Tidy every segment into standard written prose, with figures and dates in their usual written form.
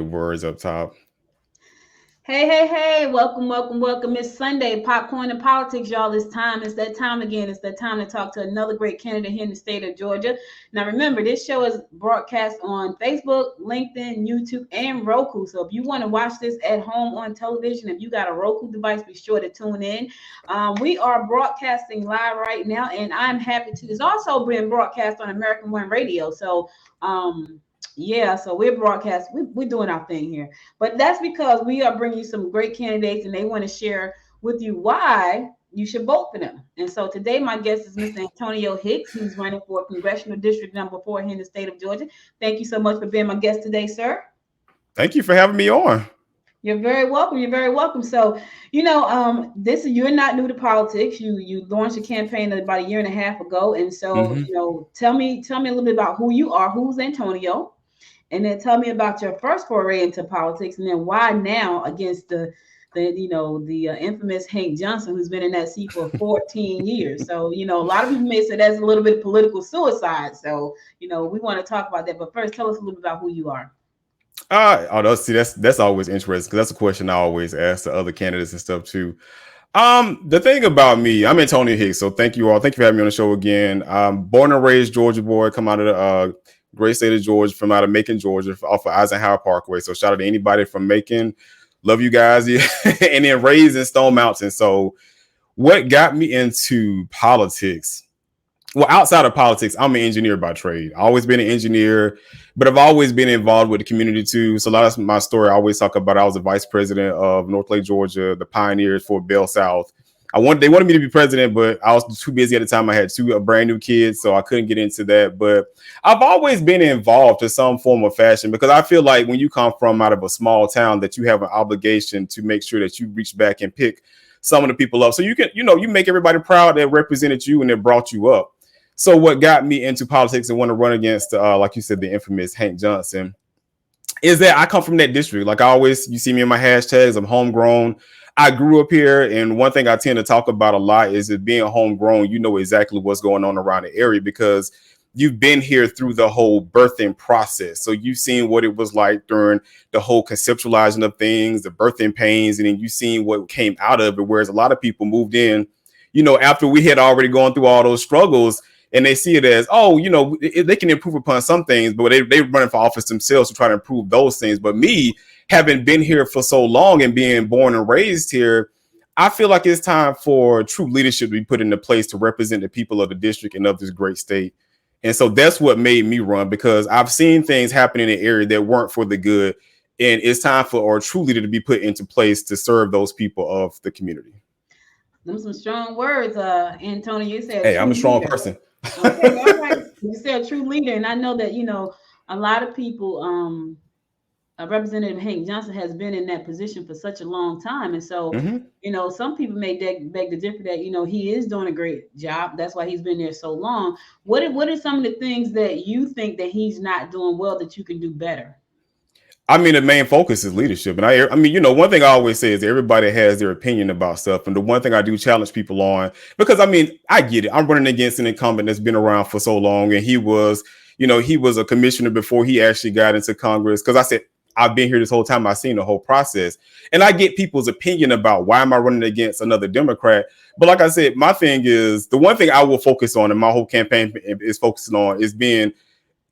the words up top. Hey, hey, hey, welcome, welcome, welcome. It's Sunday, Popcorn and Politics, y'all. It's time. It's that time again. It's that time to talk to another great candidate here in the state of Georgia. Now, remember, this show is broadcast on Facebook, LinkedIn, YouTube, and Roku. So if you want to watch this at home on television, if you got a Roku device, be sure to tune in. We are broadcasting live right now, and I'm happy to. It's also being broadcast on American One Radio. So, yeah, so we're broadcast. We're doing our thing here. But that's because we are bringing you some great candidates and they want to share with you why you should vote for them. And so today, my guest is Mr. Antonio Hicks. He's running for Congressional District Number 4 here in the state of Georgia. Thank you so much for being my guest today, sir. Thank you for having me on. You're very welcome. You're very welcome. So, this you're not new to politics. You launched a campaign about a year and a half ago, and so Mm-hmm. tell me a little bit about who you are. Who's Antonio? And then tell me about your first foray into politics, and then why now against the infamous Hank Johnson, who's been in that seat for 14 years. So a lot of people may say that's a little bit of political suicide. So we want to talk about that. But first, tell us a little bit about who you are. That's always interesting because that's a question I always ask the other candidates and stuff too. The thing about me, I'm Antonio Hicks, so thank you all. Thank you for having me on the show again. I'm born and raised Georgia boy, come out of the great state of Georgia, from out of Macon, Georgia, off of Eisenhower Parkway. So shout out to anybody from Macon. Love you guys. And then raised in Stone Mountain. So what got me into politics? Well, outside of politics, I'm an engineer by trade. I've always been an engineer, but I've always been involved with the community too. So a lot of my story I always talk about. I was the vice president of North Lake, Georgia, the pioneers for Bell South. They wanted me to be president, but I was too busy at the time. I had two brand new kids, so I couldn't get into that. But I've always been involved to some form of fashion because I feel like when you come from out of a small town, that you have an obligation to make sure that you reach back and pick some of the people up, so you can, you make everybody proud that represented you and that brought you up. So what got me into politics and want to run against, like you said, the infamous Hank Johnson, is that I come from that district. Like you see me in my hashtags, I'm homegrown. I grew up here, and one thing I tend to talk about a lot is that being homegrown, you know exactly what's going on around the area because you've been here through the whole birthing process. So you've seen what it was like during the whole conceptualizing of things, the birthing pains, and then you've seen what came out of it. Whereas a lot of people moved in, after we had already gone through all those struggles, and they see it as, they can improve upon some things, but they're running for office themselves to try to improve those things. But me, having been here for so long and being born and raised here, I feel like it's time for true leadership to be put into place to represent the people of the district and of this great state. And so that's what made me run, because I've seen things happen in the area that weren't for the good. And it's time for a true leader to be put into place to serve those people of the community. Them some strong words, Antonio. You said Hey, I'm true a strong leader. person. Okay, all right. You said true leader, and I know that a lot of people. Representative Hank Johnson has been in that position for such a long time, and so Mm-hmm. some people may beg to differ that he is doing a great job. That's why he's been there so long. What are some of the things that you think that he's not doing well that you can do better? I mean, the main focus is leadership. And I mean, one thing I always say is everybody has their opinion about stuff. And the one thing I do challenge people on, because I mean, I get it. I'm running against an incumbent that's been around for so long. And he was a commissioner before he actually got into Congress. Because I said, I've been here this whole time. I've seen the whole process. And I get people's opinion about why am I running against another Democrat. But like I said, my thing is, the one thing I will focus on, and my whole campaign is focusing on, is being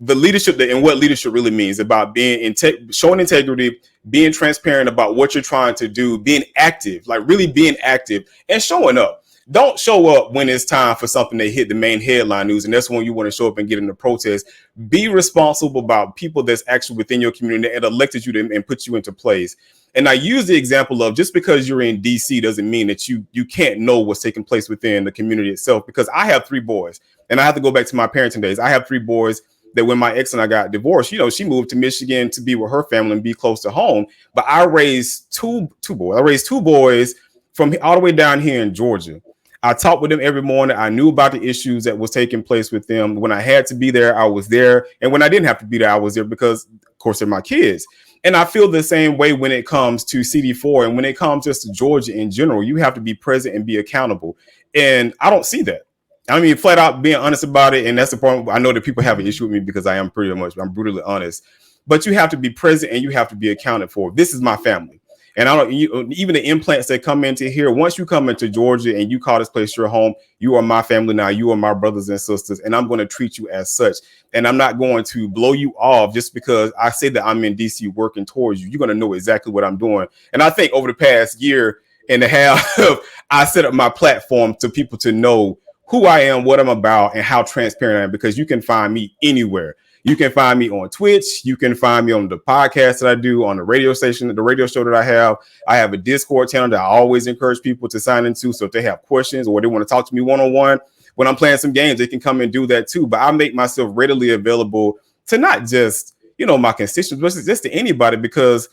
the leadership and what leadership really means, about being showing integrity, being transparent about what you're trying to do, being active, like really being active and showing up. Don't show up when it's time for something that hit the main headline news, and that's when you want to show up and get in the protest. Be responsible about people that's actually within your community and elected you and put you into place. And I use the example of, just because you're in DC doesn't mean that you can't know what's taking place within the community itself. Because I have 3 boys, and I have to go back to my parenting days. I have 3 boys that when my ex and I got divorced, she moved to Michigan to be with her family and be close to home. But I raised two boys. I raised 2 boys from all the way down here in Georgia. I talked with them every morning. I knew about the issues that was taking place with them. When I had to be there, I was there. And when I didn't have to be there, I was there because, of course, they're my kids. And I feel the same way when it comes to CD4 and when it comes just to Georgia in general. You have to be present and be accountable. And I don't see that. I mean, flat out being honest about it. And that's the point. I know that people have an issue with me because I'm brutally honest. but you have to be present and you have to be accounted for. This is my family. And I don't even the implants that come into here. Once you come into Georgia and you call this place your home, you are my family now. You are my brothers and sisters, and I'm going to treat you as such. And I'm not going to blow you off just because I say that I'm in DC working towards you. You're going to know exactly what I'm doing. And I think over the past year and a half, I set up my platform to people to know who I am, what I'm about, and how transparent I am, because you can find me anywhere. You can find me on Twitch. You can find me on the podcast that I do, on the radio station, the radio show that I have. I have a Discord channel that I always encourage people to sign into. So if they have questions or they want to talk to me one-on-one when I'm playing some games, they can come and do that too. But I make myself readily available to not just, my constituents, but just to anybody, because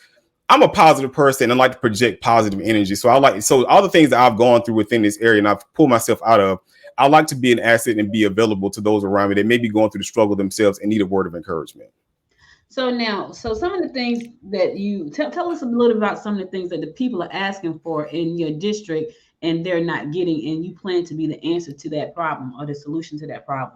I'm a positive person and I like to project positive energy. So all the things that I've gone through within this area and I've pulled myself out of, I like to be an asset and be available to those around me that may be going through the struggle themselves and need a word of encouragement. So some of the things that you tell us a little about some of the things that the people are asking for in your district and they're not getting, and you plan to be the answer to that problem or the solution to that problem.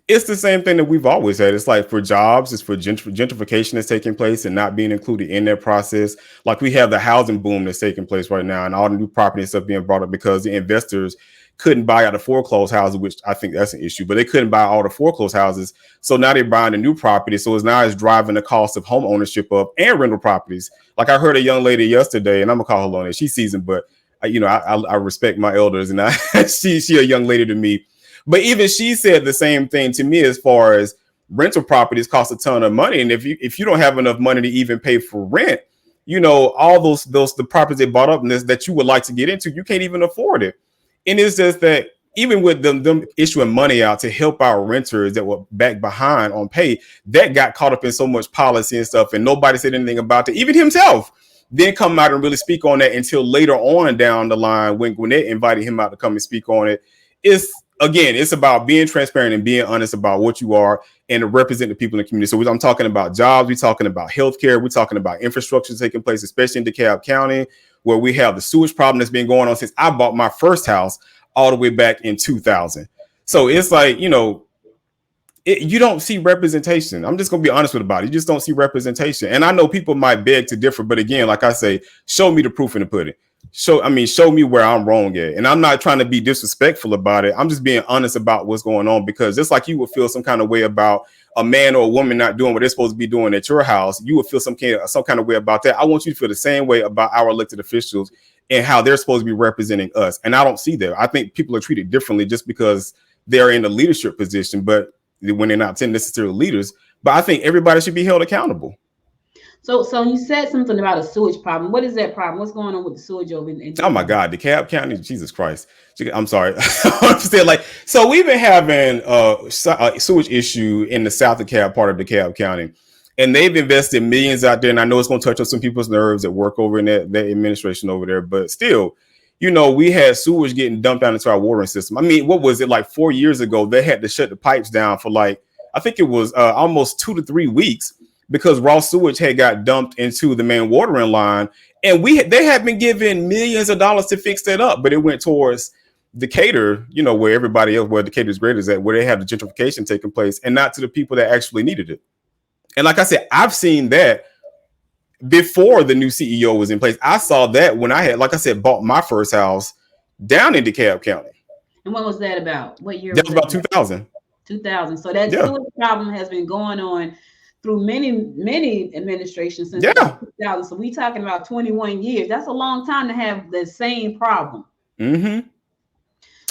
It's the same thing that we've always had. It's like for jobs, it's for gentrification that's taking place and not being included in that process. Like we have the housing boom that's taking place right now and all the new property and stuff being brought up because the investors couldn't buy out the foreclosed houses, which I think that's an issue, but they couldn't buy all the foreclosed houses. So now they're buying a new property. So it's driving the cost of home ownership up and rental properties. Like I heard a young lady yesterday, and I'm gonna call her Lona. She's seasoned, but I respect my elders, and she a young lady to me. But even she said the same thing to me as far as rental properties cost a ton of money, and if you don't have enough money to even pay for rent, all the properties they bought up in this that you would like to get into, you can't even afford it. And it's just that even with them issuing money out to help our renters that were back behind on pay, that got caught up in so much policy and stuff, and nobody said anything about it. Even himself didn't come out and really speak on that until later on down the line when they invited him out to come and speak on it. It's about being transparent and being honest about what you are and to represent the people in the community. So I'm talking about jobs, we're talking about healthcare, we're talking about infrastructure taking place, especially in DeKalb County, where we have the sewage problem that's been going on since I bought my first house all the way back in 2000. So it's like, you don't see representation. I'm just going to be honest with about it. You just don't see representation. And I know people might beg to differ, but again, like I say, show me the proof in the pudding. Show me where I'm wrong at. And I'm not trying to be disrespectful about it. I'm just being honest about what's going on, because just like you would feel some kind of way about a man or a woman not doing what they're supposed to be doing at your house, you would feel some kind of way about that. I want you to feel the same way about our elected officials and how they're supposed to be representing us. And I don't see that. I think people are treated differently just because they're in a leadership position, but when they're not necessarily leaders. But I think everybody should be held accountable. So you said something about a sewage problem. What is that problem? What's going on with the sewage over in Oh my God, DeKalb County, Jesus Christ. I'm sorry. So we've been having a sewage issue in the South DeKalb part of DeKalb County, and they've invested millions out there. And I know it's going to touch on some people's nerves that work over in that administration over there, but still, we had sewage getting dumped down into our watering system. I mean, what was it, like 4 years ago? They had to shut the pipes down for I think it was almost 2 to 3 weeks, because raw sewage had got dumped into the main watering line. And they had been given millions of dollars to fix that up, but it went towards Decatur, where Decatur's great is at, where they have the gentrification taking place, and not to the people that actually needed it. And like I said, I've seen that before the new CEO was in place. I saw that when I had, like I said, bought my first house down in DeKalb County. And what was that about? What year? That was about 2000. 2000. So that sewage problem has been going on through many administrations since 2000. So we talking about 21 years. That's a long time to have the same problem. Mm-hmm.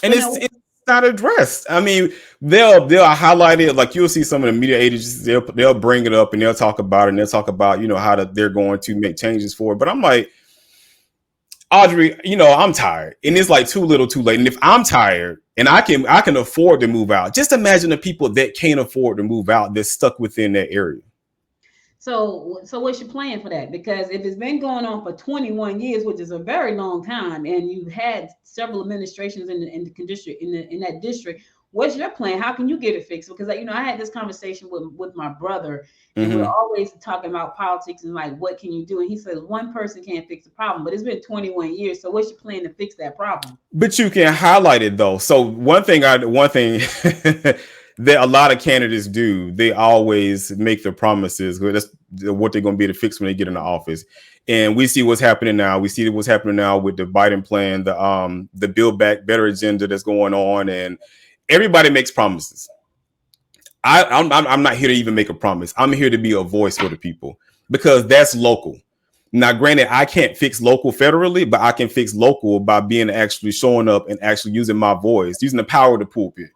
And it's not addressed. I mean, they'll highlight it. Like you'll see some of the media agencies, they'll bring it up and they'll talk about it, and they'll talk about how they're going to make changes for it. But I'm like, Audrey, I'm tired, and it's like too little, too late. And if I'm tired and I can afford to move out, just imagine the people that can't afford to move out that's stuck within that area. So what's your plan for that? Because if it's been going on for 21 years, which is a very long time, and you've had several administrations in that district, what's your plan? How can you get it fixed? Because I had this conversation with my brother, and we're always talking about politics and like, what can you do? And he says one person can't fix the problem, but it's been 21 years. So what's your plan to fix that problem? But you can highlight it though. So one thing that a lot of candidates do. They always make the promises. That's what they're going to be able to fix when they get in the office. And we see what's happening now. We see what's happening now with the Biden plan, the Build Back Better agenda that's going on, and everybody makes promises. I'm not here to even make a promise. I'm here to be a voice for the people because that's local. Now, granted, I can't fix local federally, but I can fix local by being actually showing up and actually using my voice, using the power of the pulpit.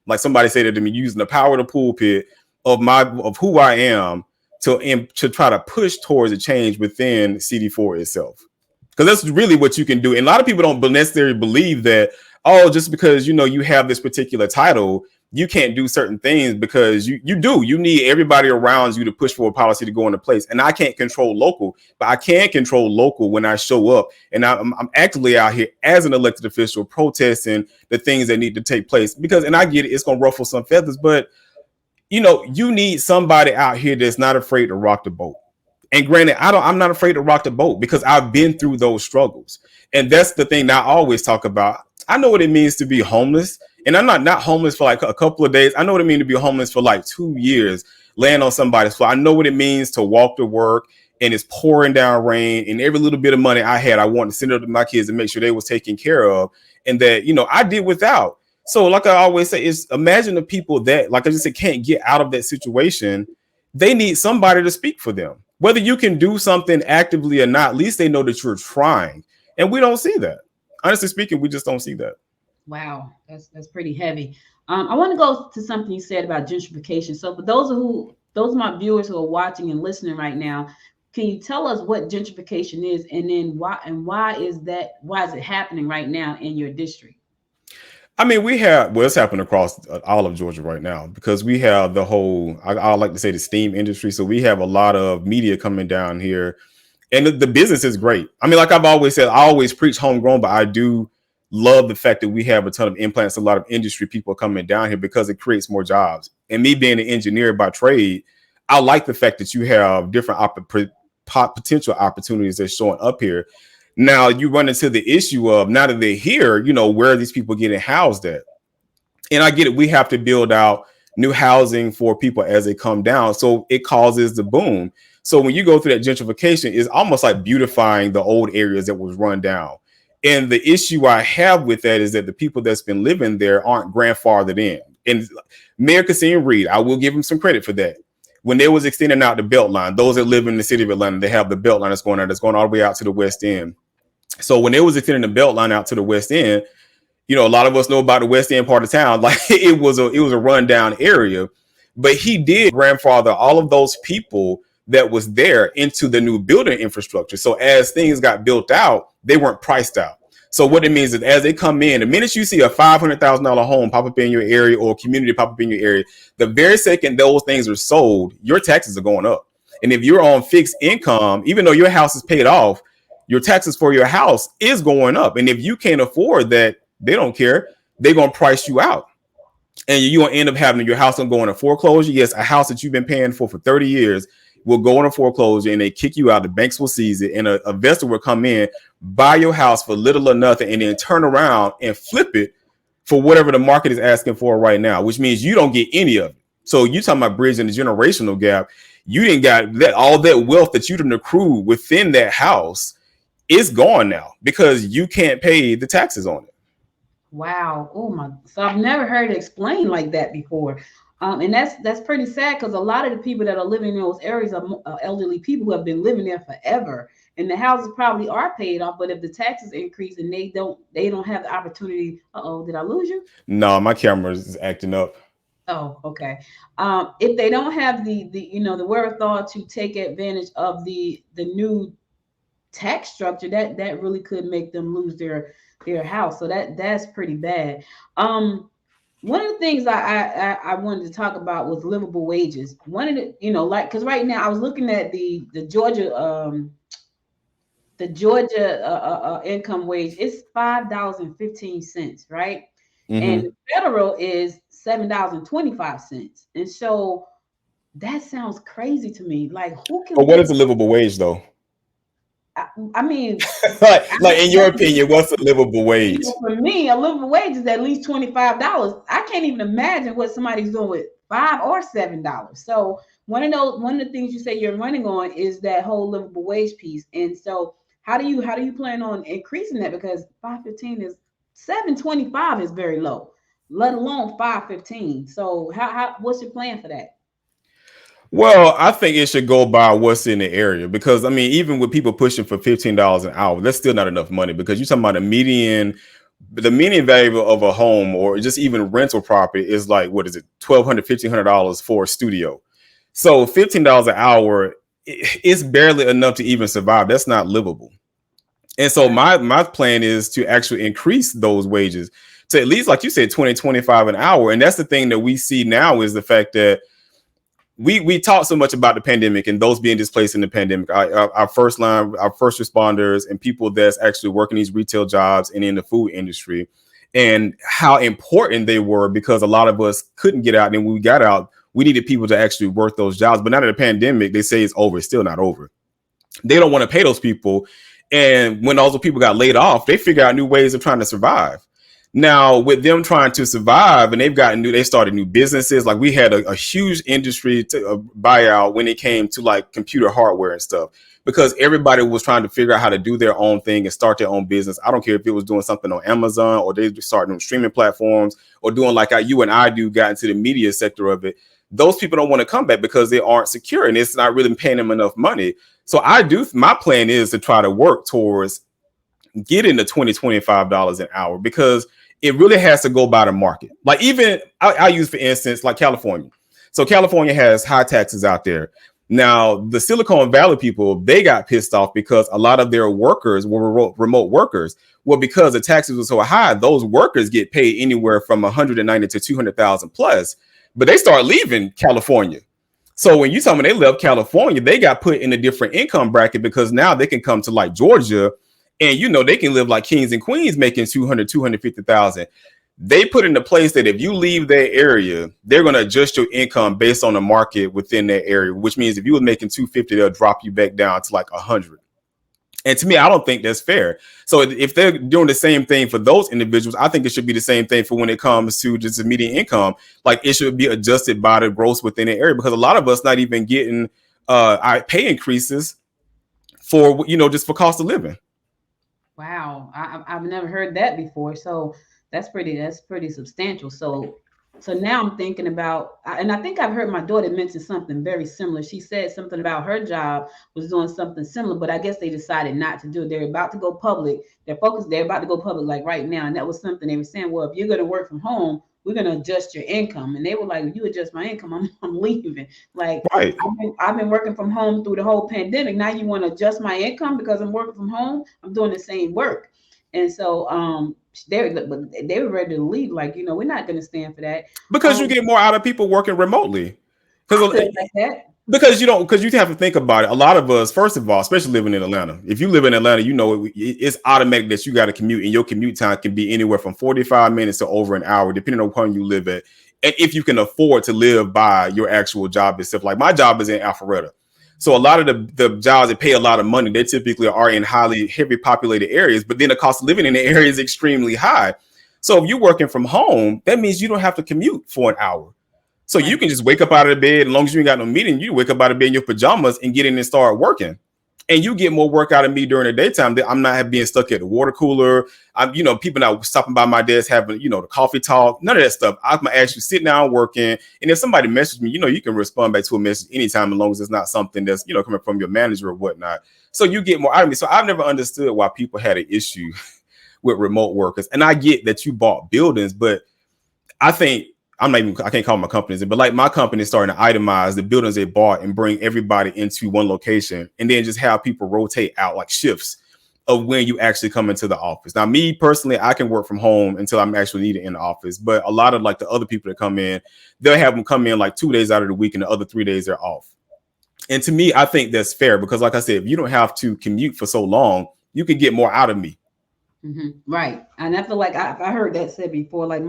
Like somebody said it to me, using the power of the pulpit of who I am to try to push towards a change within CD4 itself. Because that's really what you can do. And a lot of people don't necessarily believe that, oh, just because you have this particular title, you can't do certain things, because you do. You need everybody around you to push for a policy to go into place. And I can't control local, but I can control local when I show up. And I'm actively out here as an elected official protesting the things that need to take place. And I get it, it's going to ruffle some feathers, but you need somebody out here that's not afraid to rock the boat. And granted, I'm not afraid to rock the boat because I've been through those struggles. And that's the thing that I always talk about. I know what it means to be homeless. And I'm not homeless for like a couple of days. I know what it means to be homeless for like 2 years, laying on somebody's floor. I know what it means to walk to work and it's pouring down rain, and every little bit of money I had, I wanted to send it to my kids and make sure they was taken care of, and that, I did without. So like I always say, is imagine the people that, like I just said, can't get out of that situation. They need somebody to speak for them. Whether you can do something actively or not, at least they know that you're trying. And we don't see that. Honestly speaking, we just don't see that. Wow, that's pretty heavy. I want to go to something you said about gentrification. So for those of my viewers who are watching and listening right now, can you tell us what gentrification is, and then why is it happening right now in your district? I mean, it's happening across all of Georgia right now, because we have the whole, I like to say, the STEAM industry. So we have a lot of media coming down here, and the business is great. I mean, like I've always said, I always preach homegrown, but I do love the fact that we have a ton of implants, a lot of industry people coming down here, because it creates more jobs. And me being an engineer by trade, I like the fact that you have different potential opportunities that's showing up here. Now you run into the issue of, now that they're here, where are these people getting housed at? And I get it. We have to build out new housing for people as they come down. So it causes the boom. So when you go through that gentrification, it's almost like beautifying the old areas that was run down. And the issue I have with that is that the people that's been living there aren't grandfathered in. And Mayor Kasim Reed, I will give him some credit for that. When they was extending out the Beltline, those that live in the city of Atlanta, they have the Beltline that's going all the way out to the West End. So when they was extending the Beltline out to the West End, a lot of us know about the West End part of town. Like it was a rundown area, but he did grandfather all of those people that was there into the new building infrastructure. So as things got built out, they weren't priced out. So what it means is, as they come in, the minute you see a $500,000 home pop up in your area, or community pop up in your area, the very second those things are sold, your taxes are going up. And if you're on fixed income, even though your house is paid off, your taxes for your house is going up. And if you can't afford that, they don't care. They're going to price you out. And you're going to end up having your house go into foreclosure. Yes, a house that you've been paying for 30 years will go into foreclosure, and they kick you out. The banks will seize it, and a investor will come in, buy your house for little or nothing, and then turn around and flip it for whatever the market is asking for right now, which means you don't get any of it. So you talking about bridging the generational gap. You didn't got that, all that wealth that you didn't accrue within that house is gone now because you can't pay the taxes on it. Wow. Oh my. So I've never heard it explained like that before. And that's pretty sad, because a lot of the people that are living in those areas are elderly people who have been living there forever, and the houses probably are paid off. But if the taxes increase and they don't have the opportunity. Did I lose you? No, my camera is acting up. Oh, okay. If they don't have the wherewithal to take advantage of the new tax structure, that really could make them lose their house. So that's pretty bad. One of the things I wanted to talk about was livable wages. One of the, like, because right now I was looking at the Georgia income wage. It's $5.15, right? Mm-hmm. And the federal is $7.25. And so that sounds crazy to me. Like, who can? But what is a livable wage, though? I mean, Like in your opinion, what's a livable wage? for me, a living wage is at least $25. I can't even imagine what somebody's doing with $5 or $7. So one of the things you say you're running on is that whole livable wage piece. And so how do you plan on increasing that? Because 515 is 725 is very low, let alone 515. So how what's your plan for that? Well, I think it should go by what's in the area because I mean, even with people pushing for $15 an hour, that's still not enough money because you're talking about the median value of a home or just even rental property is like what is it, $1,200, $1,500 for a studio. So $15 an hour, it's barely enough to even survive. That's not livable. And so Right. my plan is to actually increase those wages to at least, like you said, 20, 25 an hour. And that's the thing that we see now is the fact that we talk so much about the pandemic and those being displaced in the pandemic. Our first line, our first responders, and people that's actually working these retail jobs and in the food industry, and how important they were because a lot of us couldn't get out. And when we got out, we needed people to actually work those jobs. But now that the pandemic, they say it's over. It's still not over. They don't want to pay those people. And when those people got laid off, they figure out new ways of trying to survive. Now, with them trying to survive, and they started new businesses. Like we had a huge industry to buyout when it came to like computer hardware and stuff, because everybody was trying to figure out how to do their own thing and start their own business. I don't care if it was doing something on Amazon or they started on streaming platforms or doing like you and I do, got into the media sector of it. Those people don't want to come back because they aren't secure and it's not really paying them enough money. So my plan is to try to work towards getting the $20, $25 an hour because it really has to go by the market. Like even I use, for instance, like California. So California has high taxes out there. Now, the Silicon Valley people, they got pissed off because a lot of their workers were remote workers. Well, because the taxes were so high, those workers get paid anywhere from 190 to 200,000 plus, but they start leaving California. So when you tell me they left California, they got put in a different income bracket because now they can come to like Georgia and they can live like kings and queens making 200, 250,000. They put into place that if you leave their area, they're going to adjust your income based on the market within that area, which means if you were making 250, they'll drop you back down to like 100. And to me, I don't think that's fair. So if they're doing the same thing for those individuals, I think it should be the same thing for when it comes to just the median income. Like it should be adjusted by the growth within the area because a lot of us not even getting our pay increases for, just for cost of living. Wow, I've never heard that before. So that's pretty substantial. So now I'm thinking about, and I think I've heard my daughter mention something very similar. She said something about her job was doing something similar, but I guess they decided not to do it. They're about to go public. They're about to go public like right now, and that was something they were saying. Well, if you're going to work from home, we're going to adjust your income, and they were like, "You adjust my income, I'm leaving." Like Right. I've been working from home through the whole pandemic. Now you want to adjust my income because I'm working from home? I'm doing the same work. And so they were ready to leave. Like, we're not going to stand for that. Because you get more out of people working remotely. I Because feel like that. because you have to think about it. A lot of us, first of all, especially living in Atlanta, if you live in Atlanta, it's automatic that you got to commute, and your commute time can be anywhere from 45 minutes to over an hour, depending on where you live at, and if you can afford to live by your actual job itself. Like my job is in Alpharetta, so a lot of the jobs that pay a lot of money, they typically are in highly heavy populated areas, but then the cost of living in the area is extremely high. So if you're working from home, that means you don't have to commute for an hour. So you Right. can just wake up out of the bed, as long as you ain't got no meeting, you wake up out of bed in your pajamas and get in and start working. And you get more work out of me during the daytime. That I'm not being stuck at the water cooler. People not stopping by my desk having, the coffee talk, none of that stuff. I'm actually sitting down working. And if somebody messages me, you can respond back to a message anytime as long as it's not something that's, coming from your manager or whatnot. So you get more out of me. So I've never understood why people had an issue with remote workers. And I get that you bought buildings, but I think I can't call my companies, but like my company is starting to itemize the buildings they bought and bring everybody into one location and then just have people rotate out like shifts of when you actually come into the office. Now, me personally, I can work from home until I'm actually needed in the office, but a lot of like the other people that come in, they'll have them come in like 2 days out of the week and the other 3 days they're off. And to me, I think that's fair because like I said, if you don't have to commute for so long, you can get more out of me. Right. And I feel like I heard that said before. Like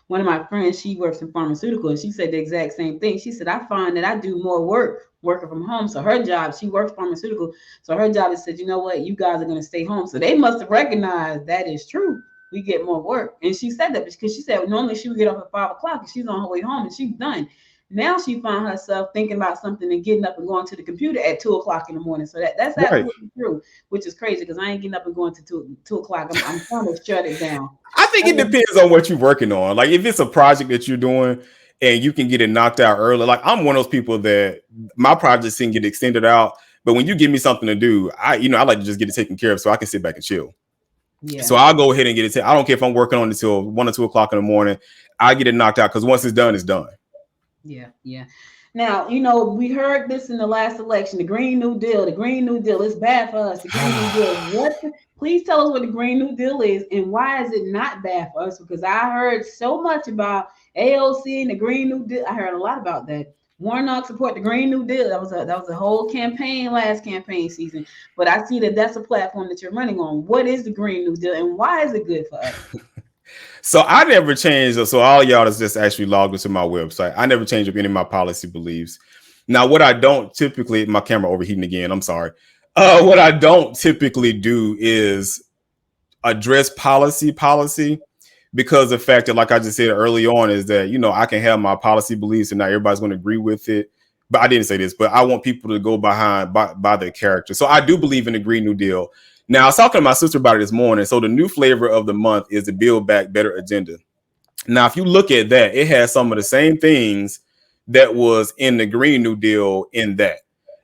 one of my friends, she works in pharmaceutical, and she said the exact same thing. She said, I find that I do more work working from home. So her job, she works pharmaceutical. So her job is said, you know what, you guys are gonna stay home. So they must have recognized that is true. We get more work. And she said that because she said normally she would get up at 5 o'clock and she's on her way home and she's done. Now she found herself thinking about something and getting up and going to the computer at 2 o'clock in the morning. So that's Right. absolutely true, which is crazy because I ain't getting up and going to 2 o'clock. I'm trying to shut it down. I think it depends on what you're working on. Like if it's a project that you're doing and you can get it knocked out early. Like I'm one of those people that my projects can get extended out, but when you give me something to do, I like to just get it taken care of so I can sit back and chill. Yeah. So I'll go ahead and get it. I don't care if I'm working on it until 1 or 2 o'clock in the morning. I get it knocked out because once it's done, it's done. Yeah, yeah. Now, we heard this in the last election, the Green New Deal. The Green New Deal is bad for us. The Green New Deal. Please tell us what the Green New Deal is and why is it not bad for us? Because I heard so much about AOC and the Green New Deal. I heard a lot about that. Warnock support the Green New Deal. That was a whole campaign last campaign season. But I see that that's a platform that you're running on. What is the Green New Deal and why is it good for us? So I never changed. So all y'all that's just actually logged into my website, I never changed up any of my policy beliefs. Now, what I don't typically, my camera overheating again. I'm sorry. What I don't typically do is address policy because the fact that, like I just said early on, is that I can have my policy beliefs and not everybody's going to agree with it. But I didn't say this, but I want people to go by their character. So I do believe in the Green New Deal. Now, I was talking to my sister about it this morning. So the new flavor of the month is the Build Back Better agenda. Now, if you look at that, it has some of the same things that was in the Green New Deal in that.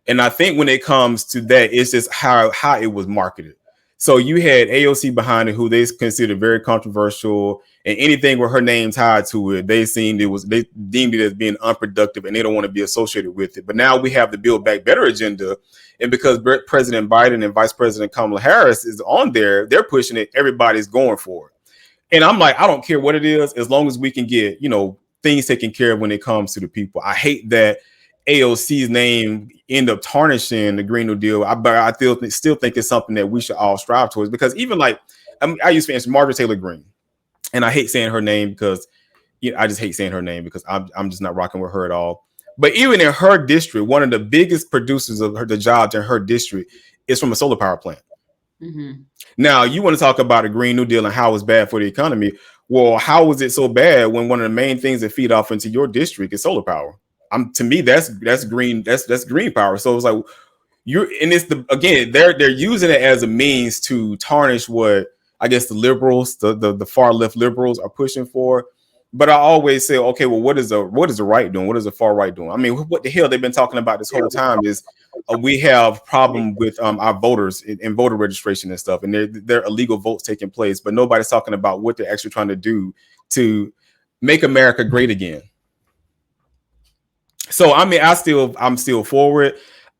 And I think when it comes to that, it's just how it was marketed. So you had AOC behind it, who they considered very controversial, and anything with her name tied to it, they deemed it as being unproductive, and they don't want to be associated with it. But now we have the Build Back Better agenda, and because President Biden and Vice President Kamala Harris is on there, they're pushing it. Everybody's going for it. And I'm like, I don't care what it is, as long as we can get, things taken care of when it comes to the people. I hate that AOC's name end up tarnishing the Green New Deal. But I still think it's something that we should all strive towards, because even like, I used to answer Margaret Taylor Greene, and I hate saying her name because I just hate saying her name because I'm just not rocking with her at all. But even in her district, one of the biggest producers of the jobs in her district is from a solar power plant. Mm-hmm. Now, you want to talk about a Green New Deal and how it's bad for the economy. Well, how is it so bad when one of the main things that feed off into your district is solar power? To me, that's green. That's green power. So it's like they're using it as a means to tarnish what I guess the liberals, the far left liberals, are pushing for. But I always say, okay, well, what is the right doing? What is the far right doing? I mean, what the hell they've been talking about this whole time is we have problem with our voters and voter registration and stuff, and there are illegal votes taking place, but nobody's talking about what they're actually trying to do to make America great again. So I mean, I'm still forward.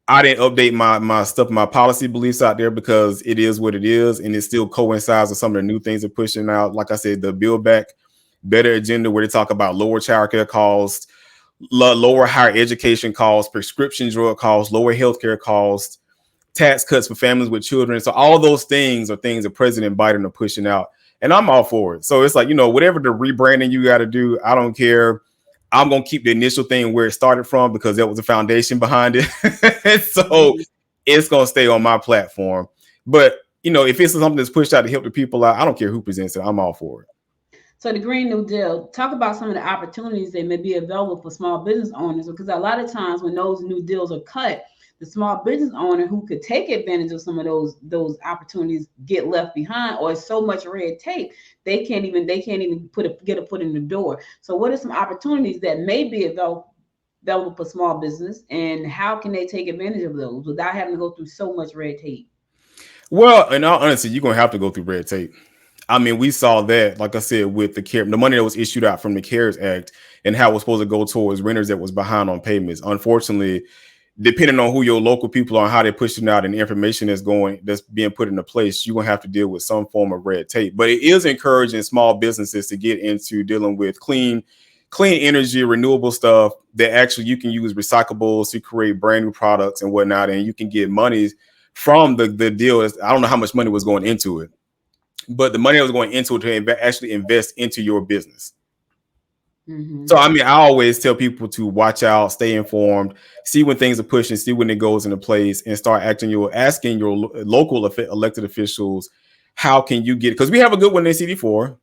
I didn't update my stuff, my policy beliefs out there because it is what it is, and it still coincides with some of the new things they're pushing out. Like I said, the Build Back Better agenda, where they talk about lower childcare costs, lower higher education costs, prescription drug costs, lower healthcare costs, tax cuts for families with children. So all those things are things that President Biden are pushing out, and I'm all for it. So it's like, whatever the rebranding you got to do, I don't care. I'm going to keep the initial thing where it started from because there was a foundation behind it. So it's going to stay on my platform. But, if it's something that's pushed out to help the people out, I don't care who presents it. I'm all for it. So the Green New Deal, talk about some of the opportunities that may be available for small business owners, because a lot of times when those new deals are cut, the small business owner who could take advantage of some of those opportunities get left behind, or so much red tape they can't even get a foot in the door. So what are some opportunities that may be available for small business, and how can they take advantage of those without having to go through so much red tape? Well, in all honesty, you're going to have to go through red tape. I mean, we saw that, like I said, with the money that was issued out from the CARES Act and how it was supposed to go towards renters that was behind on payments. Unfortunately, depending on who your local people are and how they're pushing out and the information that's being put into place, you're going to have to deal with some form of red tape. But it is encouraging small businesses to get into dealing with clean energy, renewable stuff that actually you can use recyclables to create brand new products and whatnot. And you can get money from the deal. I don't know how much money was going into it. but the money that was going into it to actually invest into your business. Mm-hmm. So, I mean, I always tell people to watch out, stay informed, see when things are pushing, see when it goes into place, and start asking your local elected officials, how can you get, because we have a good one in CD4.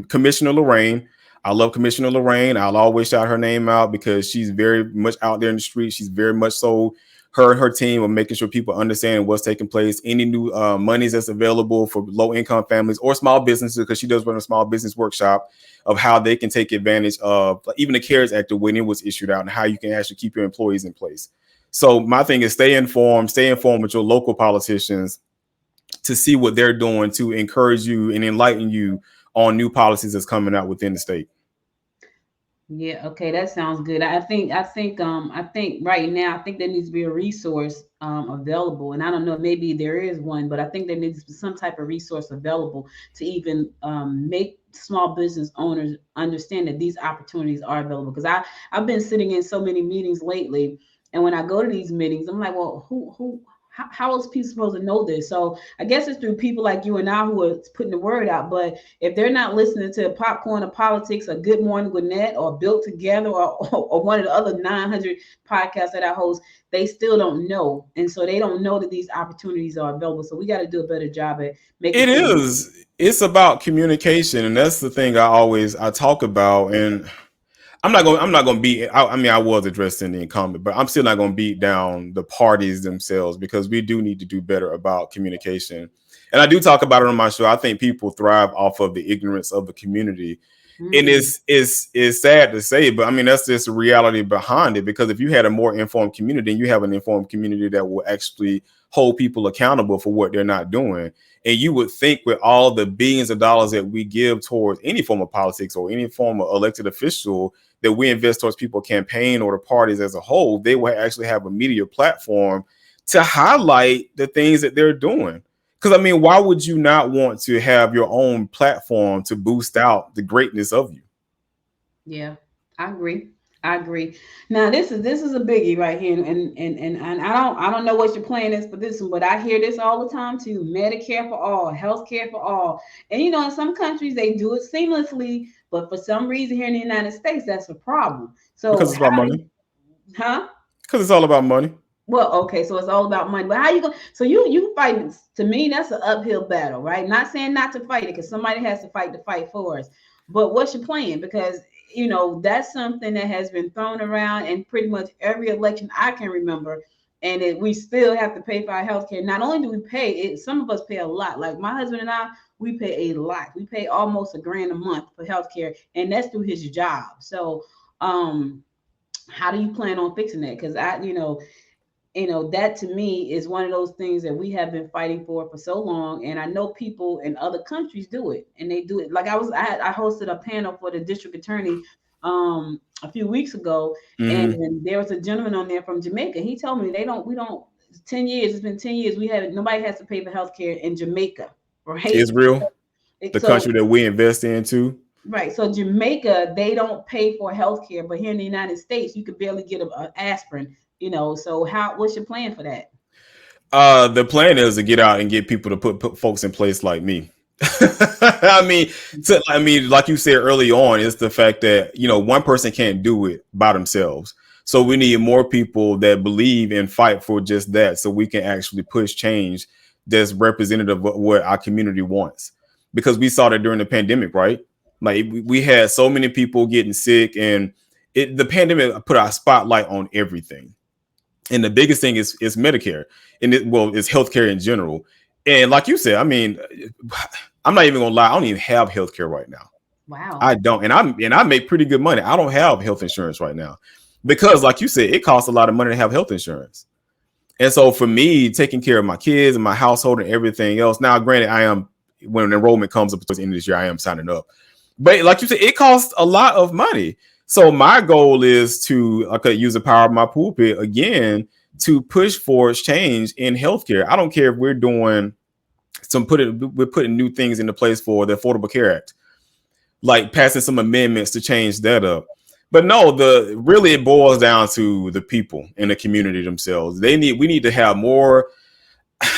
Commissioner Lorraine. I love Commissioner Lorraine. I'll always shout her name out because she's very much out there in the street. She's very much so, her and her team are making sure people understand what's taking place. Any new monies that's available for low income families or small businesses, because she does run a small business workshop of how they can take advantage of even the CARES Act when it was issued out and how you can actually keep your employees in place. So my thing is stay informed with your local politicians to see what they're doing to encourage you and enlighten you on new policies that's coming out within the state. Yeah, okay, that sounds good. I think right now I think there needs to be a resource available, and I don't know, maybe there is one, but I think there needs to be some type of resource available to even make small business owners understand that these opportunities are available. Because I've been sitting in so many meetings lately, and when I go to these meetings, I'm like, well, who how is people supposed to know this? So I guess it's through people like you and I who are putting the word out. But if they're not listening to Popcorn of Politics or Good Morning Gwinnett or Built Together or one of the other 900 podcasts that I host, they still don't know. And so they don't know that these opportunities are available. So we got to do a better job at making It sure. is. It's about communication, and that's the thing I talk about. And I'm not gonna beat. I mean, I was addressed in the comment, but I'm still not gonna beat down the parties themselves because we do need to do better about communication. And I do talk about it on my show. I think people thrive off of the ignorance of the community, and Mm, it's sad to say, but I mean that's just the reality behind it. Because if you had a more informed community, and you have an informed community that will actually hold people accountable for what they're not doing, and you would think with all the billions of dollars that we give towards any form of politics or any form of elected official that we invest towards people campaign or the parties as a whole, they will actually have a media platform to highlight the things that they're doing. Because I mean, why would you not want to have your own platform to boost out the greatness of you? yeah, I agree. I agree. Now this is a biggie right here, and I don't know what your plan is for this one, but I hear this all the time too. Medicare for all, health care for all, and you know in some countries they do it seamlessly, but for some reason here in the United States that's a problem. Because So it's about how do you, money. huh? Because it's all about money. Well, okay, so it's all about money. But how you go? So you fight. To me, that's an uphill battle, right? Not saying not to fight it, because somebody has to fight the fight for us. But what's your plan? Because you know that's something that has been thrown around in pretty much every election I can remember, and we still have to pay for our health care. Not only do we pay it, some of us pay a lot. Like my husband and I, we pay a lot. We pay almost $1,000 a month for health care, and that's through his job. So, how do you plan on fixing that? Because that to me is one of those things that we have been fighting for so long, and I know people in other countries do it, and they do it. Like I hosted a panel for the district attorney a few weeks ago, and Mm-hmm. there was a gentleman on there from Jamaica. He told me we don't 10 years, it's been 10 years, we haven't nobody has to pay for healthcare in Jamaica, right? Israel, the So country that we invest in too. right, so Jamaica, they don't pay for healthcare, but here in the United States you could barely get a aspirin. So what's your plan for that? The plan is to get out and get people to put folks in place like me. I mean, like you said early on, it's the fact that one person can't do it by themselves. So we need more people that believe and fight for just that, so we can actually push change that's representative of what our community wants. Because we saw that during the pandemic, right? Like we had so many people getting sick, and the pandemic put our spotlight on everything. And the biggest thing is Medicare, and it's healthcare in general. And like you said, I mean, I'm not even gonna lie, I don't even have healthcare right now. Wow. I don't, and I make pretty good money. I don't have health insurance right now because, like you said, it costs a lot of money to have health insurance. And so for me, taking care of my kids and my household and everything else. Now, granted, I am when enrollment comes up towards the end of this year, I am signing up. But like you said, it costs a lot of money. So my goal is to use the power of my pulpit again to push for change in healthcare. I don't care if we're putting new things into place for the Affordable Care Act, like passing some amendments to change that up. But no, really it boils down to the people in the community themselves. We need to have more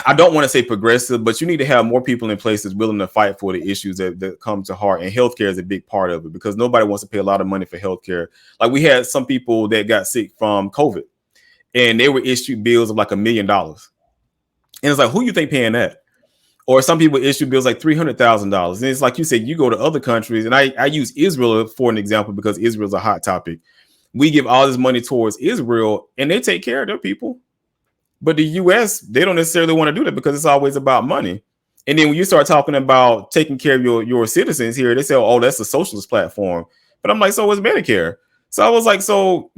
I don't want to say progressive, but you need to have more people in places willing to fight for the issues that come to heart. And healthcare is a big part of it because nobody wants to pay a lot of money for healthcare. Like we had some people that got sick from COVID and they were issued bills of like $1 million. And it's like, who you think paying that? Or some people issue bills like $300,000. And it's like you said, you go to other countries, and I use Israel for an example because Israel's a hot topic. We give all this money towards Israel and they take care of their people. But the US, they don't necessarily want to do that because it's always about money. And then when you start talking about taking care of your citizens here, they say, oh, that's a socialist platform. But I'm like, so is Medicare. So I was like, so,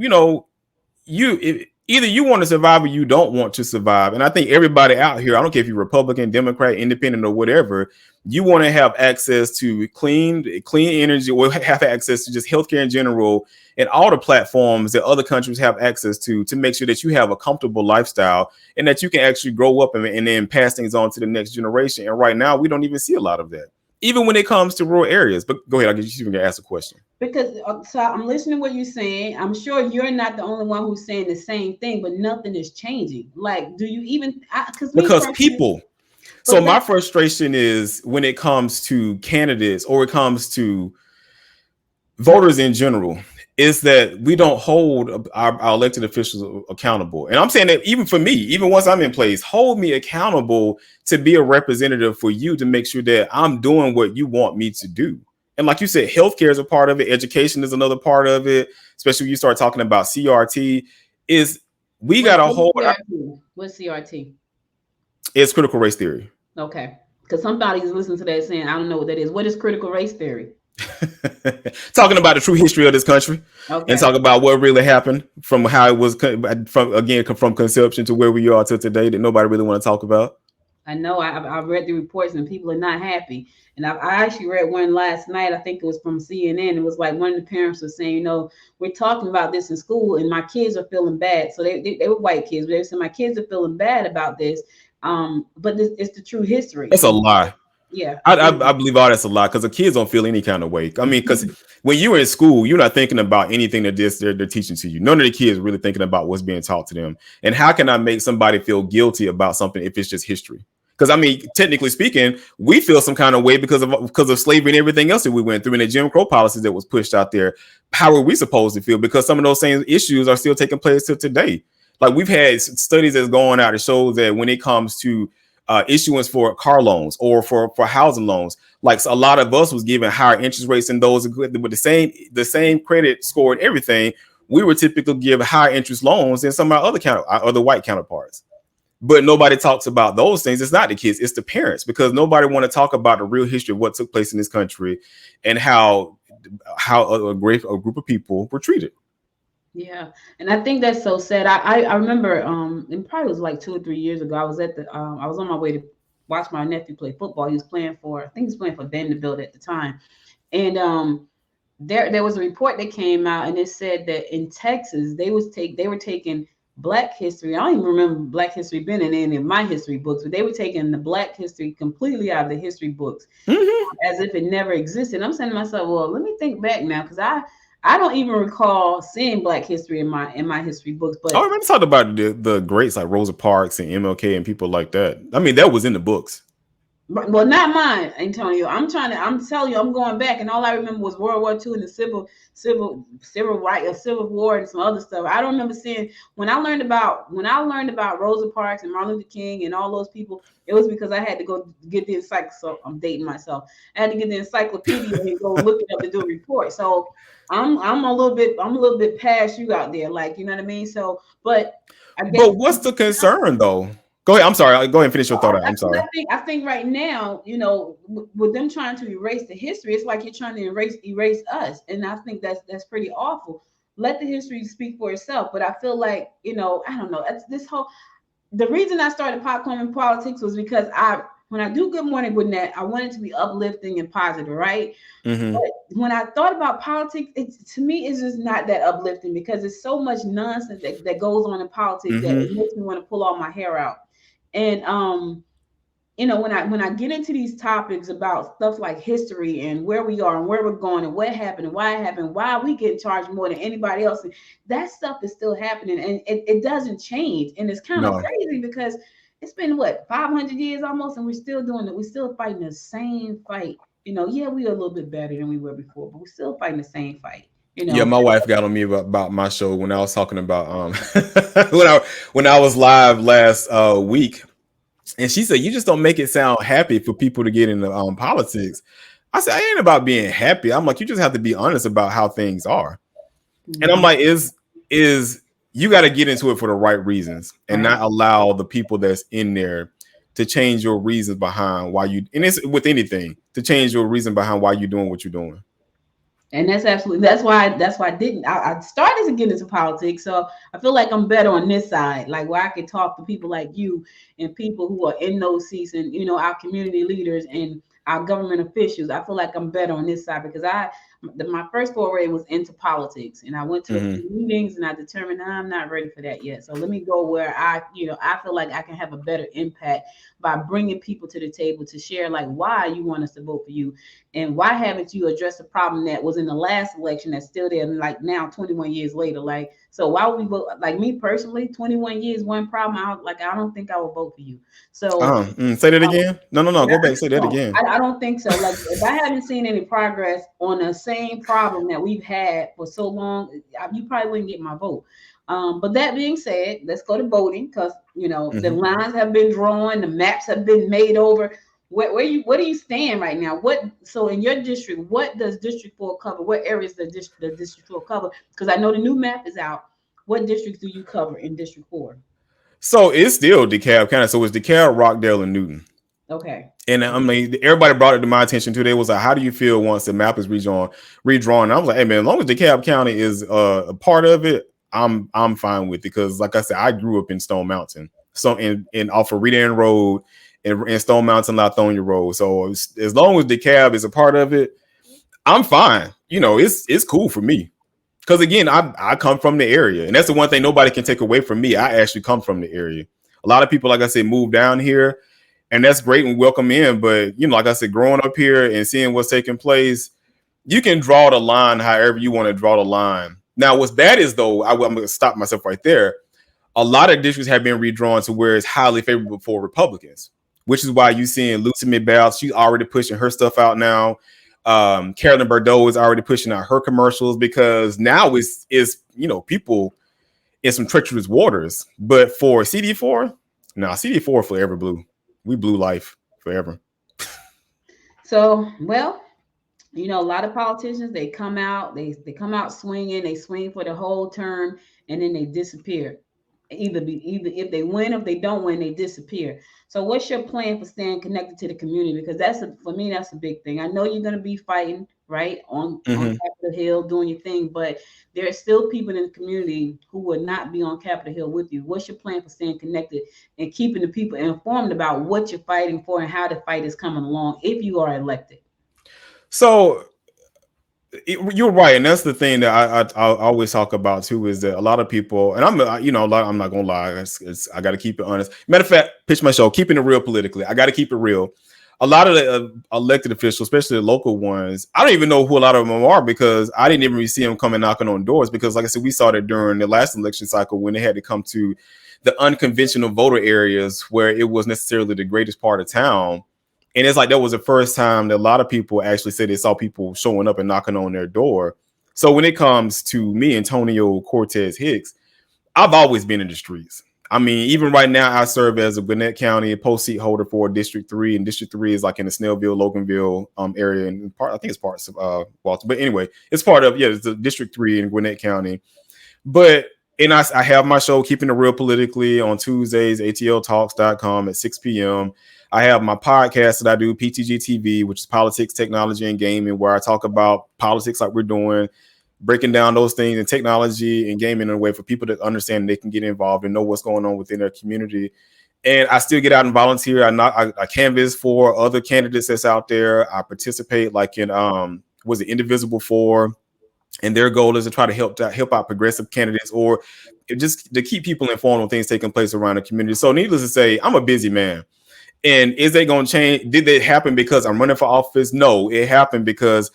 either you want to survive or you don't want to survive. And I think everybody out here, I don't care if you're Republican, Democrat, Independent, or whatever, you want to have access to clean energy or have access to just healthcare in general and all the platforms that other countries have access to make sure that you have a comfortable lifestyle and that you can actually grow up and then pass things on to the next generation. And right now, we don't even see a lot of that, even when it comes to rural areas. But go ahead, I'll get you to ask a question. Because so I'm listening to what you're saying. I'm sure you're not the only one who's saying the same thing, but nothing is changing. Like, do you even? Because people. So but my frustration is when it comes to candidates or it comes to voters in general, is that we don't hold our elected officials accountable. And I'm saying that even for me, even once I'm in place, hold me accountable to be a representative for you to make sure that I'm doing what you want me to do. And like you said, healthcare is a part of it. Education is another part of it, especially when you start talking about CRT. Got a hold. What's CRT? It's critical race theory. Okay. Because somebody's listening to that saying, I don't know what that is. What is critical race theory? Talking about the true history of this country, okay, and talk about what really happened from how it was from conception to where we are to today that nobody really want to talk about. I know I've read the reports and people are not happy. And I actually read one last night. I think it was from CNN. It was like one of the parents was saying, we're talking about this in school and my kids are feeling bad. So they were white kids, but they said my kids are feeling bad about this. But it's the true history. It's a lie. Yeah, I believe all that's a lie because the kids don't feel any kind of way. I mean, because when you're in school, you're not thinking about anything that they're teaching to you. None of the kids really thinking about what's being taught to them. And how can I make somebody feel guilty about something if it's just history? Because I mean, technically speaking, we feel some kind of way because of slavery and everything else that we went through and the Jim Crow policies that was pushed out there. How are we supposed to feel? Because some of those same issues are still taking place till today. Like we've had studies that's going out to show that when it comes to issuance for car loans or for housing loans, like a lot of us was given higher interest rates than those with the same credit score and everything. We were typically give higher interest loans than some of our other white counterparts. But nobody talks about those things. It's not the kids, it's the parents, because nobody want to talk about the real history of what took place in this country and how a group of people were treated. Yeah, and I think that's so sad. I remember it probably was like 2 or 3 years ago. I was I was on my way to watch my nephew play football. He was playing for, I think he was playing for Vanderbilt at the time, and there was a report that came out and it said that in Texas they were taking Black history. I don't even remember Black history being in any of my history books, but they were taking the Black history completely out of the history books, as if it never existed. I'm saying to myself, well, let me think back now, because I don't even recall seeing Black history in my history books. But I remember talking about the greats like Rosa Parks and MLK and people like that. I mean, that was in the books. Well, not mine, Antonio. I'm telling you, I'm going back, and all I remember was World War II and the civil war and some other stuff. I don't remember seeing when I learned about Rosa Parks and Martin Luther King and all those people. It was because I had to go get the encyclopedia. So I'm dating myself. I had to get the encyclopedia and go look it up and do a report. So I'm a little bit past you out there, like, you know what I mean. So, but what's the concern though? Go ahead. I'm sorry. Go ahead and finish your thought. I'm sorry. I think right now, with them trying to erase the history, it's like you're trying to erase us, and I think that's pretty awful. Let the history speak for itself. But I feel like, I don't know. That's this whole. The reason I started Popcorn in Politics was because when I do Good Morning Gwinnett, I want it to be uplifting and positive, right? Mm-hmm. But when I thought about politics, to me, it's just not that uplifting because there's so much nonsense that goes on in politics that it makes me want to pull all my hair out. And when I get into these topics about stuff like history and where we are and where we're going and what happened and why it happened, why we get charged more than anybody else, and that stuff is still happening and it doesn't change. And it's kind of crazy because it's been what 500 years almost, and we're still doing it. We're still fighting the same fight. Yeah, we are a little bit better than we were before, but we're still fighting the same fight. Yeah, my wife got on me about my show when I was talking about when I was live last week, and she said you just don't make it sound happy for people to get into politics. I said I ain't about being happy. I'm like, you just have to be honest about how things are. And I'm Mhm. like, is you got to get into it for the right reasons and Right. not allow the people that's in there to change your reasons behind why you, and it's with anything, to change your reason behind why you're doing what you're doing. And that's why I didn't. I started to get into politics, so I feel like I'm better on this side, like where I can talk to people like you and people who are in those seats, and our community leaders and our government officials. I feel like I'm better on this side because my first foray was into politics, and I went to a Mm-hmm. few meetings, and I determined I'm not ready for that yet. So let me go where I feel like I can have a better impact by bringing people to the table to share like why you want us to vote for you, and why haven't you addressed a problem that was in the last election that's still there, like now, 21 years later? Like, so why would we vote? Like me personally, 21 years, one problem. I don't think I will vote for you. So Say that again. No. Go back. Say that no, again. I don't think so. Like, if I haven't seen any progress on the same problem that we've had for so long, you probably wouldn't get my vote. But that being said, let's go to voting because the Mm-hmm. lines have been drawn, the maps have been made over. Where do you stand right now? So in your district, what does District 4 cover? What areas does the District 4 cover? Because I know the new map is out. What districts do you cover in District 4? So it's still DeKalb County. So it's DeKalb, Rockdale, and Newton. Okay. And I mean, everybody brought it to my attention today. Was like, how do you feel once the map is redrawn? And I was like, hey man, as long as DeKalb County is a part of it, I'm fine with it. Because like I said, I grew up in Stone Mountain, so in off of Reed Inn Road in Stone Mountain, Lithonia Road. So as long as DeKalb is a part of it, I'm fine. It's cool for me. Because again, I come from the area, and that's the one thing nobody can take away from me. I actually come from the area. A lot of people, like I said, move down here, and that's great and welcome in. But like I said, growing up here and seeing what's taking place, you can draw the line however you want to draw the line. Now, what's bad is though, I'm going to stop myself right there. A lot of districts have been redrawn to where it's highly favorable for Republicans, which is why you seeing Lucy McBath. She's already pushing her stuff out now. Carolyn Bordeaux is already pushing out her commercials because now it's people in some treacherous waters. But for CD4, CD4 forever blue. We blue life forever. So, well, a lot of politicians, they come out, they come out swinging, they swing for the whole term, and then they disappear. Either if they win, or if they don't win, they disappear. So what's your plan for staying connected to the community? Because for me, that's a big thing. I know you're going to be fighting right on Mm-hmm. Capitol Hill doing your thing, but there are still people in the community who will not be on Capitol Hill with you. What's your plan for staying connected and keeping the people informed about what you're fighting for and how the fight is coming along if you are elected? So you're right, and that's the thing that I always talk about too is that a lot of people, and I'm not gonna lie, I got to keep it honest. Matter of fact, pitch my show, keeping it real politically. I got to keep it real. A lot of the elected officials, especially the local ones, I don't even know who a lot of them are because I didn't even really see them coming knocking on doors. Because, like I said, we saw that during the last election cycle when they had to come to the unconventional voter areas where it was necessarily the greatest part of town. And it's like that was the first time that a lot of people actually said they saw people showing up and knocking on their door. So when it comes to me, Antonio Cortez Hicks, I've always been in the streets. I mean, even right now, I serve as a Gwinnett County post seat holder for District 3, and District 3 is like in the Snellville, Loganville area, and I think it's parts of Walton. But anyway, it's part of it's the District 3 in Gwinnett County. But and I have my show Keeping It Real Politically on Tuesdays, atltalks.com at 6 p.m. I have my podcast that I do, PTG TV, which is politics, technology, and gaming, where I talk about politics like we're doing, breaking down those things in technology and gaming in a way for people to understand they can get involved and know what's going on within their community. And I still get out and volunteer. I canvas for other candidates that's out there. I participate like in was it Indivisible 4, and their goal is to try to help out progressive candidates or just to keep people informed on things taking place around the community. So needless to say, I'm a busy man. And is they going to change? Did it happen because I'm running for office? No, it happened because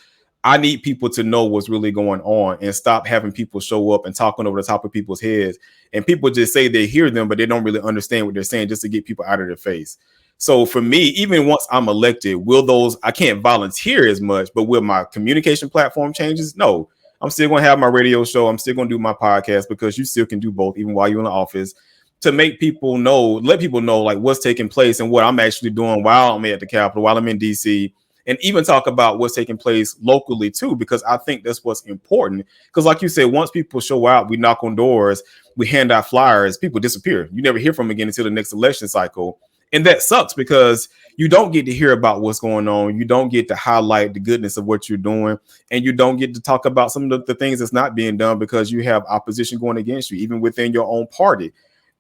I need people to know what's really going on and stop having people show up and talking over the top of people's heads. And people just say they hear them, but they don't really understand what they're saying just to get people out of their face. So for me, even once I'm elected, will those, I can't volunteer as much, but will my communication platform changes? No. I'm still going to have my radio show. I'm still going to do my podcast because you still can do both, even while you're in the office, to make people know, let people know like what's taking place and what I'm actually doing while I'm at the Capitol, while I'm in DC, and even talk about what's taking place locally too, because I think that's what's important. Because like you said, once people show out, we knock on doors, we hand out flyers, people disappear. You never hear from them again until the next election cycle. And that sucks because you don't get to hear about what's going on. You don't get to highlight the goodness of what you're doing. And you don't get to talk about some of the things that's not being done because you have opposition going against you, even within your own party.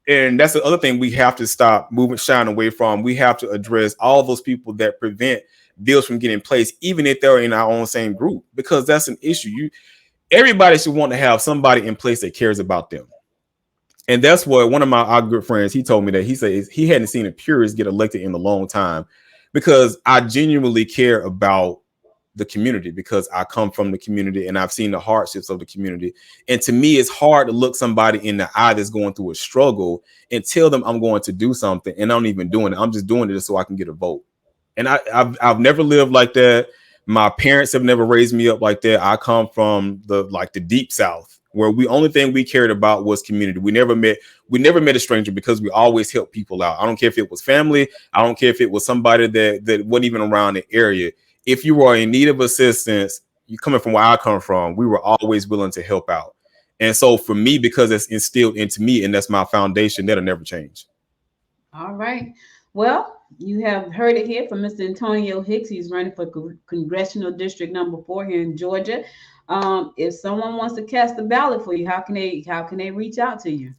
And that's the other thing we have to stop moving, shying away from. We have to address all those people that prevent bills from getting placed, even if they're in our own same group, because that's an issue. Everybody should want to have somebody in place that cares about them. And that's what one of our good friends, he told me that he said he hadn't seen a purist get elected in a long time because I genuinely care about the community because I come from the community and I've seen the hardships of the community. And to me, it's hard to look somebody in the eye that's going through a struggle and tell them I'm going to do something and I'm not even doing it. I'm just doing it so I can get a vote. And I've never lived like that. My parents have never raised me up like that. I come from the deep South, where the only thing we cared about was community. We never met a stranger because we always helped people out. I don't care if it was family. I don't care if it was somebody that wasn't even around the area. If you were in need of assistance, you coming from where I come from, we were always willing to help out. And so for me, because it's instilled into me and that's my foundation, that'll never change. All right. Well, you have heard it here from Mr. Antonio Hicks. He's running for Congressional District number 4 here in Georgia. If someone wants to cast a ballot for you, how can they reach out to you?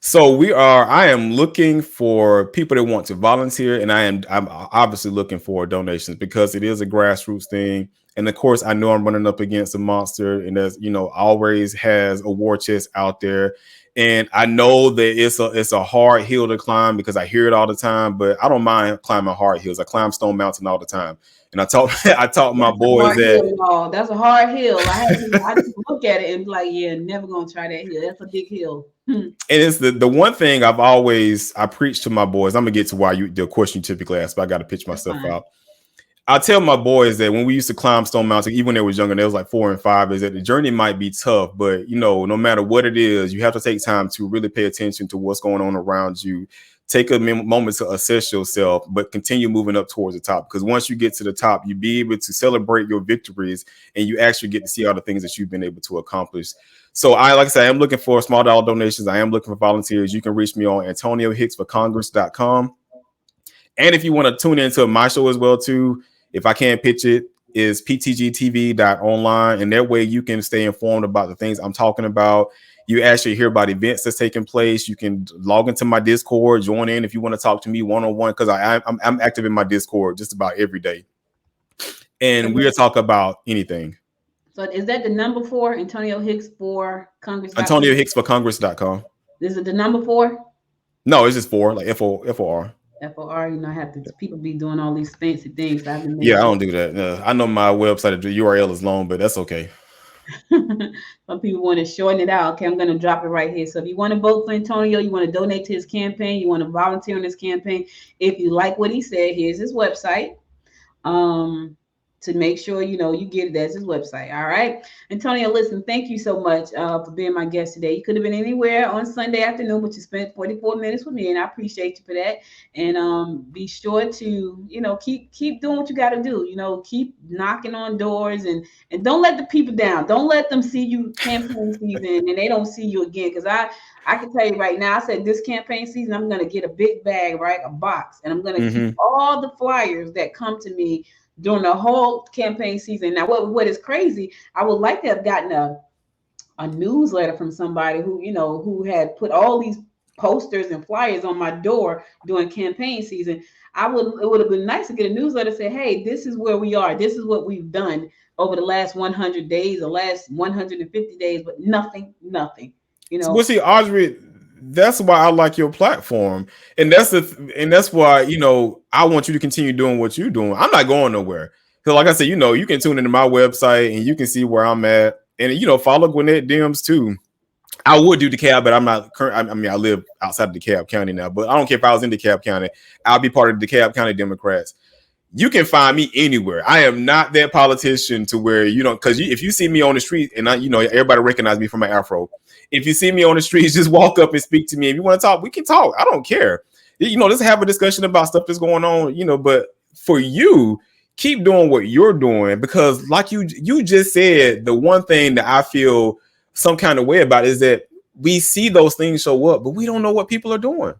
So I am looking for people that want to volunteer, and I'm obviously looking for donations because it is a grassroots thing. And of course, I know I'm running up against a monster, and as you know, always has a war chest out there. And I know that it's a hard hill to climb because I hear it all the time, but I don't mind climbing hard hills. I climb Stone Mountain all the time. And I taught my boys that that's a hard hill. I just look at it and be like, yeah, never gonna try that hill. That's a big hill. And it's the one thing I preach to my boys. I'm gonna get to why the question you typically ask, but I got to pitch myself out. I tell my boys that when we used to climb Stone Mountain, even when they was younger, they was like 4 and 5, is that the journey might be tough, but no matter what it is, you have to take time to really pay attention to what's going on around you. Take a moment to assess yourself, but continue moving up towards the top. Because once you get to the top, you be able to celebrate your victories and you actually get to see all the things that you've been able to accomplish. So like I said, I am looking for small dollar donations. I am looking for volunteers. You can reach me on AntonioHicksForCongress.com. And if you want to tune into my show as well, too, if I can't pitch it, is ptgtv.online. And that way you can stay informed about the things I'm talking about. You actually hear about events that's taking place. You can log into my Discord, join in if you want to talk to me one-on-one, because I'm active in my Discord just about every day. And we'll talk about anything. So is that the number 4, Antonio Hicks for Congress? AntonioHicksForCongress.com. Is it the number 4? No, it's just 4, like FOR. FOR, I have to, people be doing all these fancy things. I don't do that. I know my website, the URL is long, but that's okay. Some people want to shorten it out. Okay, I'm going to drop it right here. So if you want to vote for Antonio, you want to donate to his campaign, you want to volunteer on his campaign, if you like what he said, here's his website. To make sure you get it. That's his website. All right, Antonio, listen, thank you so much for being my guest today. You could have been anywhere on Sunday afternoon, but you spent 44 minutes with me, and I appreciate you for that. And be sure to keep doing what you got to do. Keep knocking on doors and don't let the people down. Don't let them see you campaign season and they don't see you again. Because I can tell you right now, I said this campaign season, I'm going to get a big bag, right, a box, and I'm going to keep all the flyers that come to me during the whole campaign season. Now, what is crazy, I would like to have gotten a newsletter from somebody who had put all these posters and flyers on my door during campaign season. It would have been nice to get a newsletter say, hey, this is where we are. This is what we've done over the last 100 days or last 150 days, but nothing. Well, see, Audrey, that's why I like your platform, and that's why I want you to continue doing what you're doing. I'm not going nowhere. Because like I said, you can tune into my website and you can see where I'm at. And follow Gwinnett Dims too. I would do DeKalb, but I'm not current. I mean, I live outside of DeKalb County now, but I don't care if I was in DeKalb County. I'll be part of the DeKalb County Democrats. You can find me anywhere. I am not that politician to where because if you see me on the street and everybody recognize me from my afro. If you see me on the streets, just walk up and speak to me. If you want to talk, we can talk. I don't care. Let's have a discussion about stuff that's going on. But for you, keep doing what you're doing, because like you just said, the one thing that I feel some kind of way about is that we see those things show up, but we don't know what people are doing.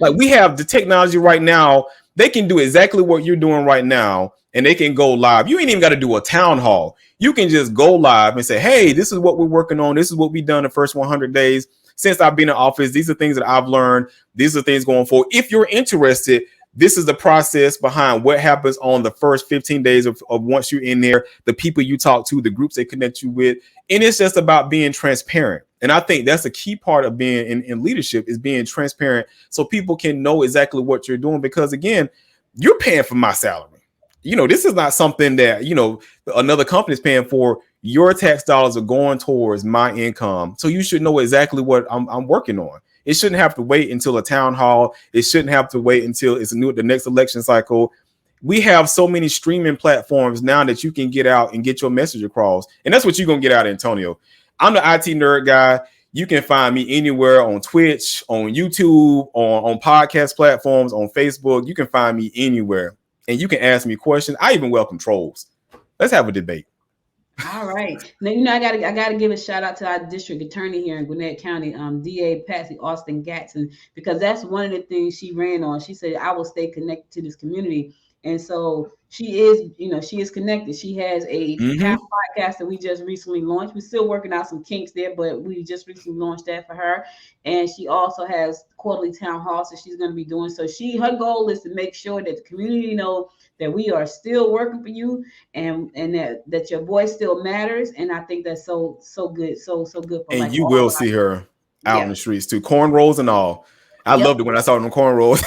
Like, we have the technology right now. They can do exactly what you're doing right now, and they can go live. You ain't even got to do a town hall. You can just go live and say, hey, this is what we're working on. This is what we've done the first 100 days since I've been in office. These are things that I've learned. These are things going forward. If you're interested, this is the process behind what happens on the first 15 days of once you're in there, the people you talk to, the groups they connect you with. And it's just about being transparent. And I think that's a key part of being in leadership, is being transparent, so people can know exactly what you're doing. Because again, you're paying for my salary. This is not something that, another company is paying for. Your tax dollars are going towards my income. So you should know exactly what I'm working on. It shouldn't have to wait until a town hall. It shouldn't have to wait until it's the next election cycle. We have so many streaming platforms now that you can get out and get your message across. And that's what you're going to get out of Antonio. I'm the IT nerd guy. You can find me anywhere on Twitch, on YouTube, on podcast platforms, on Facebook. You can find me anywhere, and you can ask me questions. I even welcome trolls. Let's have a debate. All right. Now, I gotta give a shout out to our district attorney here in Gwinnett County, DA Patsy Austin Gatson, because that's one of the things she ran on. She said, I will stay connected to this community. And so she is connected. She has a podcast that we just recently launched. We're still working out some kinks there, but we just recently launched that for her. And she also has quarterly town halls that she's going to be doing. So her goal is to make sure that the community know that we are still working for you, and that your voice still matters. And I think that's so good, so good for. And you will see her out in the streets too, cornrows and all. I loved it when I saw them cornrows.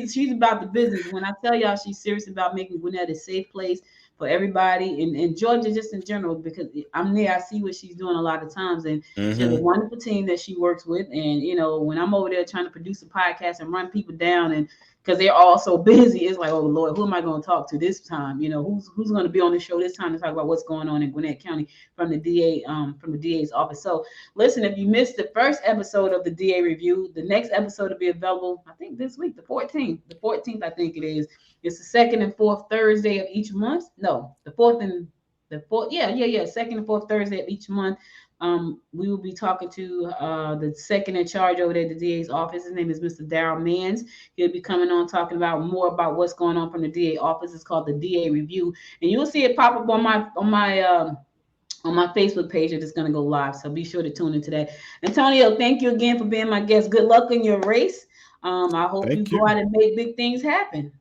She's about the business. When I tell y'all she's serious about making Gwinnett a safe place for everybody, and Georgia just in general, because I'm there, I see what she's doing a lot of times, and she has a wonderful team that she works with. And when I'm over there trying to produce a podcast and run people down, and because they're all so busy, it's like, oh Lord, who am I going to talk to this time? Who's going to be on the show this time to talk about what's going on in Gwinnett County from the DA's office. So listen, if you missed the first episode of the DA review, the next episode will be available, I think this week, the 14th, I think it is. It's the second and fourth Thursday of each month. No, the second and fourth Thursday of each month. We will be talking to the second in charge over there at the DA's office. His name is Mr. Darryl Manns. He'll be coming on talking about more about what's going on from the DA office. It's called the DA Review, and you'll see it pop up on my Facebook page that is going to go live. So be sure to tune into that. Antonio, thank you again for being my guest. Good luck in your race. I hope you go out and make big things happen.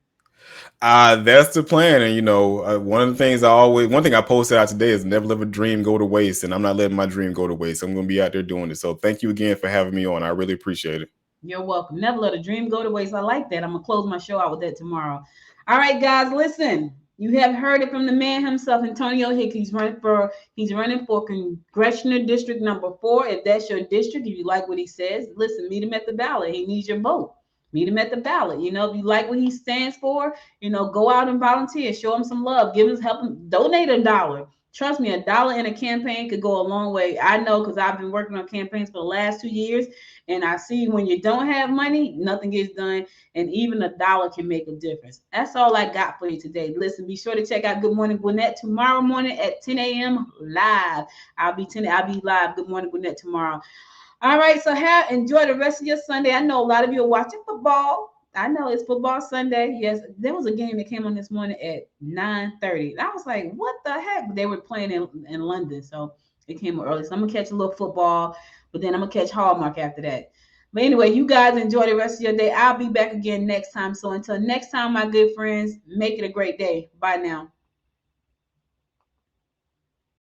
That's the plan. And one thing I posted out today is never let a dream go to waste. And I'm not letting my dream go to waste. I'm going to be out there doing it. So thank you again for having me on. I really appreciate it. You're welcome. Never let a dream go to waste. I like that. I'm going to close my show out with that tomorrow. All right, guys, listen. You have heard it from the man himself, Antonio Hicks. He's running for Congressional District number 4. If that's your district, if you like what he says, listen, meet him at the ballot. He needs your vote. Meet him at the ballot. If you like what he stands for, go out and volunteer. Show him some love. Help him. Donate $1. Trust me, $1 in a campaign could go a long way. I know, because I've been working on campaigns for the last 2 years, and I see when you don't have money, nothing gets done, and even $1 can make a difference. That's all I got for you today. Listen, be sure to check out Good Morning Gwinnett tomorrow morning at 10 a.m. live. I'll be live. Good Morning Gwinnett tomorrow. All right, so enjoy the rest of your Sunday. I know a lot of you are watching football. I know it's football Sunday. Yes, there was a game that came on this morning at 9:30. I was like, what the heck? They were playing in London, so it came early. So I'm going to catch a little football, but then I'm going to catch Hallmark after that. But anyway, you guys enjoy the rest of your day. I'll be back again next time. So until next time, my good friends, make it a great day. Bye now.